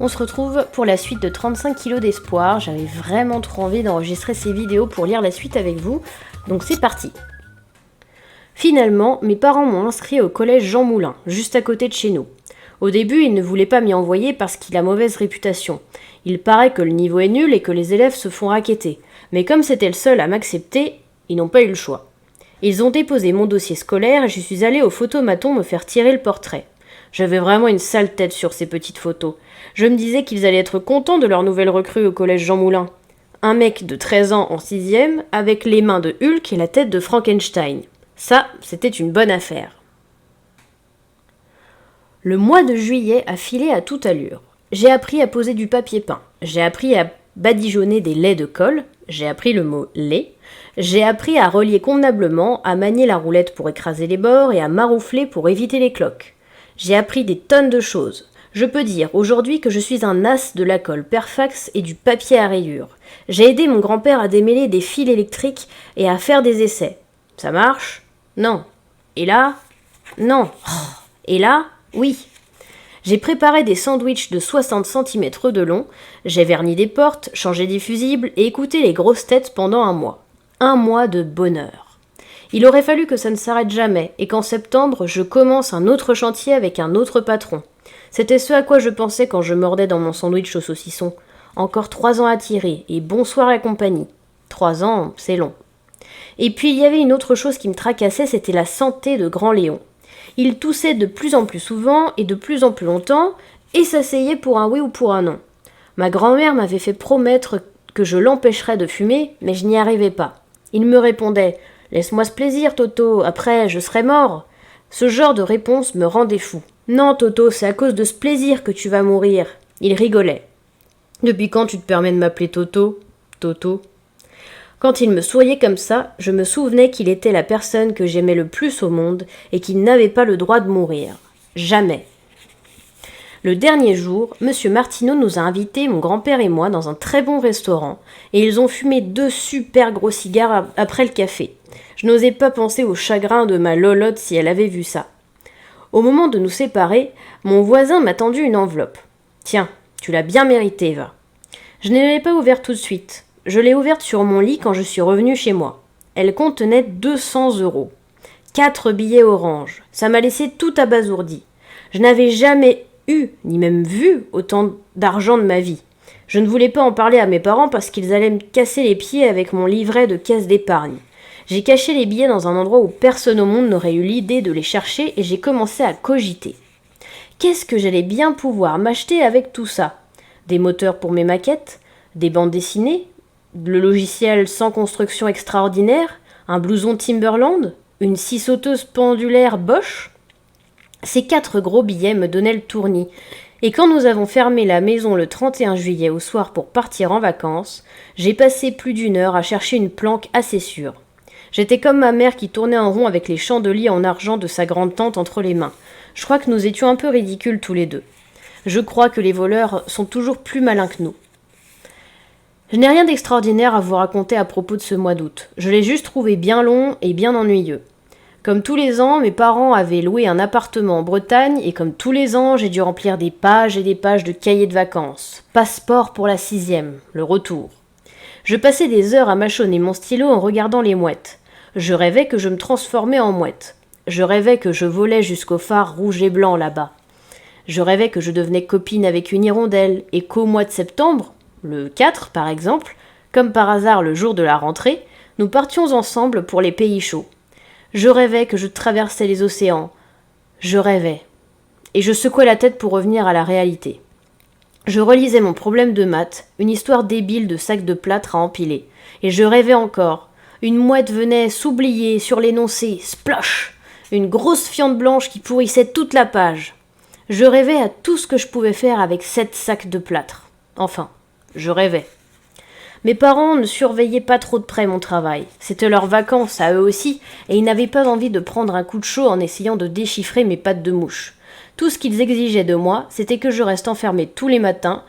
On se retrouve pour la suite de 35 kilos d'espoir. J'avais vraiment trop envie d'enregistrer ces vidéos pour lire la suite avec vous, donc c'est parti. Finalement, mes parents m'ont inscrit au collège Jean Moulin, juste à côté de chez nous. Au début, ils ne voulaient pas m'y envoyer parce qu'il a mauvaise réputation. Il paraît que le niveau est nul et que les élèves se font racketter. Mais comme c'était le seul à m'accepter, ils n'ont pas eu le choix. Ils ont déposé mon dossier scolaire et je suis allée au photomaton me faire tirer le portrait. J'avais vraiment une sale tête sur ces petites photos. Je me disais qu'ils allaient être contents de leur nouvelle recrue au collège Jean Moulin. Un mec de 13 ans en 6e, avec les mains de Hulk et la tête de Frankenstein. Ça, c'était une bonne affaire. Le mois de juillet a filé à toute allure. J'ai appris à poser du papier peint. J'ai appris à badigeonner des laits de colle. J'ai appris le mot lait. J'ai appris à relier convenablement, à manier la roulette pour écraser les bords et à maroufler pour éviter les cloques. J'ai appris des tonnes de choses. Je peux dire aujourd'hui que je suis un as de la colle Perfax et du papier à rayures. J'ai aidé mon grand-père à démêler des fils électriques et à faire des essais. Ça marche ? Non. Et là ? Non. Et là ? Oui. J'ai préparé des sandwichs de 60 cm de long, j'ai verni des portes, changé des fusibles et écouté les grosses têtes pendant un mois. Un mois de bonheur. Il aurait fallu que ça ne s'arrête jamais et qu'en septembre, je commence un autre chantier avec un autre patron. C'était ce à quoi je pensais quand je mordais dans mon sandwich au saucisson. Encore 3 ans à tirer et bonsoir la compagnie. 3 ans, c'est long. Et puis il y avait une autre chose qui me tracassait, c'était la santé de Grand Léon. Il toussait de plus en plus souvent et de plus en plus longtemps et s'asseyait pour un oui ou pour un non. Ma grand-mère m'avait fait promettre que je l'empêcherais de fumer, mais je n'y arrivais pas. Il me répondait « Laisse-moi ce plaisir, Toto, après je serai mort ». Ce genre de réponse me rendait fou. « Non, Toto, c'est à cause de ce plaisir que tu vas mourir ». Il rigolait. « Depuis quand tu te permets de m'appeler Toto ?»« Toto ?» Quand il me souriait comme ça, je me souvenais qu'il était la personne que j'aimais le plus au monde et qu'il n'avait pas le droit de mourir. Jamais. Le dernier jour, M. Martineau nous a invités, mon grand-père et moi, dans un très bon restaurant et ils ont fumé 2 super gros cigares après le café. Je n'osais pas penser au chagrin de ma lolotte si elle avait vu ça. Au moment de nous séparer, mon voisin m'a tendu une enveloppe. « Tiens, tu l'as bien mérité, va. » Je ne l'ai pas ouverte tout de suite. Je l'ai ouverte sur mon lit quand je suis revenue chez moi. Elle contenait 200 €. 4 billets orange. Ça m'a laissé tout abasourdi. Je n'avais jamais eu, ni même vu, autant d'argent de ma vie. Je ne voulais pas en parler à mes parents parce qu'ils allaient me casser les pieds avec mon livret de caisse d'épargne. J'ai caché les billets dans un endroit où personne au monde n'aurait eu l'idée de les chercher et j'ai commencé à cogiter. Qu'est-ce que j'allais bien pouvoir m'acheter avec tout ça ? Des moteurs pour mes maquettes ? Des bandes dessinées ? Le logiciel sans construction extraordinaire, un blouson Timberland, une scie sauteuse pendulaire Bosch. Ces 4 gros billets me donnaient le tournis. Et quand nous avons fermé la maison le 31 juillet au soir pour partir en vacances, j'ai passé plus d'1 heure à chercher une planque assez sûre. J'étais comme ma mère qui tournait en rond avec les chandeliers en argent de sa grande-tante entre les mains. Je crois que nous étions un peu ridicules tous les deux. Je crois que les voleurs sont toujours plus malins que nous. Je n'ai rien d'extraordinaire à vous raconter à propos de ce mois d'août. Je l'ai juste trouvé bien long et bien ennuyeux. Comme tous les ans, mes parents avaient loué un appartement en Bretagne et comme tous les ans, j'ai dû remplir des pages et des pages de cahiers de vacances. Passeport pour la 6e, le retour. Je passais des heures à mâchonner mon stylo en regardant les mouettes. Je rêvais que je me transformais en mouette. Je rêvais que je volais jusqu'au phare rouge et blanc là-bas. Je rêvais que je devenais copine avec une hirondelle et qu'au mois de septembre, le 4 par exemple, comme par hasard le jour de la rentrée, nous partions ensemble pour les pays chauds. Je rêvais que je traversais les océans. Je rêvais. Et je secouais la tête pour revenir à la réalité. Je relisais mon problème de maths, une histoire débile de sacs de plâtre à empiler. Et je rêvais encore. Une mouette venait s'oublier sur l'énoncé, splosh, une grosse fiente blanche qui pourrissait toute la page. Je rêvais à tout ce que je pouvais faire avec 7 sacs de plâtre. Enfin, je rêvais. Mes parents ne surveillaient pas trop de près mon travail. C'était leurs vacances à eux aussi, et ils n'avaient pas envie de prendre un coup de chaud en essayant de déchiffrer mes pattes de mouche. Tout ce qu'ils exigeaient de moi, c'était que je reste enfermée tous les matins,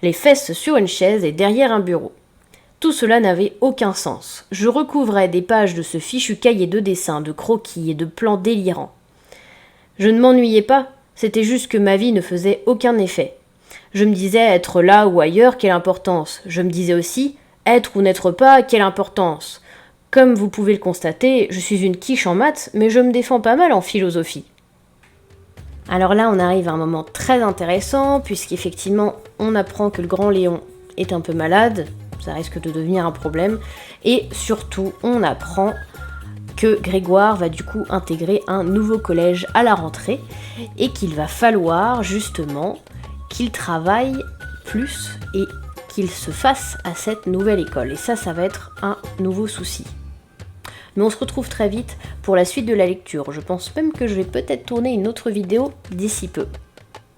les fesses sur une chaise et derrière un bureau. Tout cela n'avait aucun sens. Je recouvrais des pages de ce fichu cahier de dessins, de croquis et de plans délirants. Je ne m'ennuyais pas, c'était juste que ma vie ne faisait aucun effet. Je me disais être là ou ailleurs, quelle importance. Je me disais aussi être ou n'être pas, quelle importance. Comme vous pouvez le constater, je suis une quiche en maths, mais je me défends pas mal en philosophie. Alors là, on arrive à un moment très intéressant, puisqu'effectivement, on apprend que le grand Léon est un peu malade, ça risque de devenir un problème, et surtout, on apprend que Grégoire va du coup intégrer un nouveau collège à la rentrée, et qu'il va falloir justement qu'il travaille plus et qu'il se fasse à cette nouvelle école. Et ça va être un nouveau souci. Mais on se retrouve très vite pour la suite de la lecture. Je pense même que je vais peut-être tourner une autre vidéo d'ici peu.